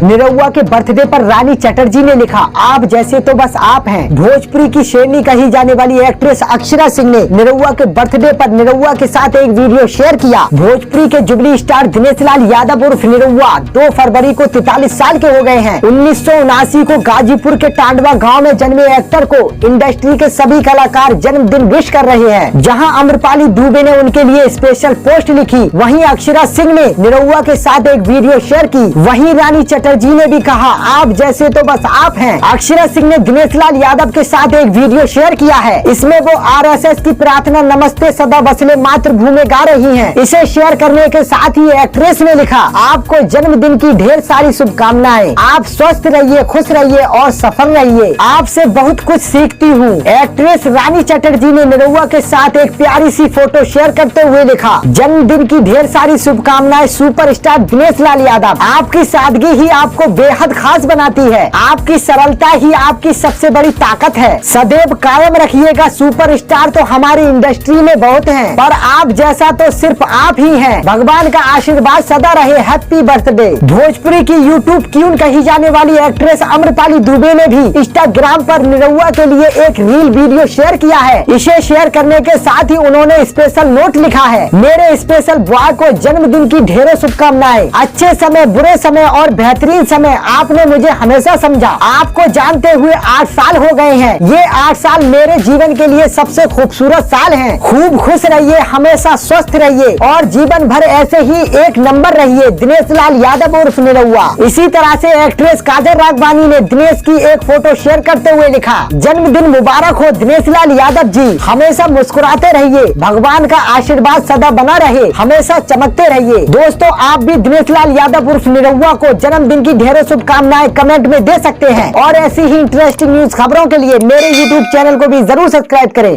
निरहुआ के बर्थडे पर रानी चटर्जी ने लिखा, आप जैसे तो बस आप हैं। भोजपुरी की शेरनी कही जाने वाली एक्ट्रेस अक्षरा सिंह ने निरहुआ के बर्थडे पर निरहुआ के साथ एक वीडियो शेयर किया। भोजपुरी के जुबली स्टार दिनेश लाल यादव उर्फ निरहुआ 2 फरवरी को 43 साल के हो गए हैं। 1979 को गाजीपुर के टांडवा गाँव में जन्मे एक्टर को इंडस्ट्री के सभी कलाकार जन्मदिन विश कर रहे हैं। जहाँ अम्रपाली दुबे ने उनके लिए स्पेशल पोस्ट लिखी, वहीं अक्षरा सिंह ने निरहुआ के साथ एक वीडियो शेयर की। वहीं रानी चटर्जी ने भी कहा, आप जैसे तो बस आप हैं। अक्षरा सिंह ने दिनेश लाल यादव के साथ एक वीडियो शेयर किया है। इसमें वो आरएसएस की प्रार्थना नमस्ते सदा बसले मातृभूमि गा रही हैं। इसे शेयर करने के साथ ही एक्ट्रेस ने लिखा, आपको जन्मदिन की ढेर सारी शुभकामनाएं। आप स्वस्थ रहिए, खुश रहिए और सफल रहिए। आपसे बहुत कुछ सीखती हूँ। एक्ट्रेस रानी चटर्जी ने निरहुआ के साथ एक प्यारी सी फोटो शेयर करते हुए लिखा, जन्मदिन की ढेर सारी शुभकामनाएं सुपरस्टार दिनेश लाल यादव। आपकी सादगी ही आपको बेहद खास बनाती है। आपकी सरलता ही आपकी सबसे बड़ी ताकत है। सदैव कायम रखिएगा। सुपरस्टार तो हमारी इंडस्ट्री में बहुत हैं, पर आप जैसा तो सिर्फ आप ही हैं। भगवान का आशीर्वाद सदा रहे। Happy birthday. भोजपुरी की यूट्यूब क्यून कही जाने वाली एक्ट्रेस अम्रपाली दुबे ने भी इंस्टाग्राम पर निरहुआ के लिए एक रील वीडियो शेयर किया है। इसे शेयर करने के साथ ही उन्होंने स्पेशल नोट लिखा है, मेरे स्पेशल बॉय को जन्मदिन की ढेरों शुभकामनाएं। अच्छे समय, बुरे समय और बेहतरीन समय आपने मुझे हमेशा समझा। आपको जानते हुए 8 साल हो गए हैं। ये 8 साल मेरे जीवन के लिए सबसे खूबसूरत साल हैं। खूब खुश रहिए, हमेशा स्वस्थ रहिए और जीवन भर ऐसे ही एक नंबर रहिए। दिनेश लाल यादव उर्फ निरहुआ। इसी तरह से एक्ट्रेस काजल राघवानी ने दिनेश की एक फोटो शेयर करते हुए लिखा, जन्मदिन मुबारक हो दिनेश लाल यादव जी। हमेशा मुस्कुराते रहिए, भगवान का आशीर्वाद सदा बना रहे, हमेशा चमकते रहिए। दोस्तों, आप भी दिनेश लाल यादव उर्फ निरहुआ को जन्मदिन की ढेरों शुभकामनाएं कमेंट में दे सकते हैं और ऐसी ही इंटरेस्टिंग न्यूज खबरों के लिए मेरे YouTube चैनल को भी जरूर सब्सक्राइब करें।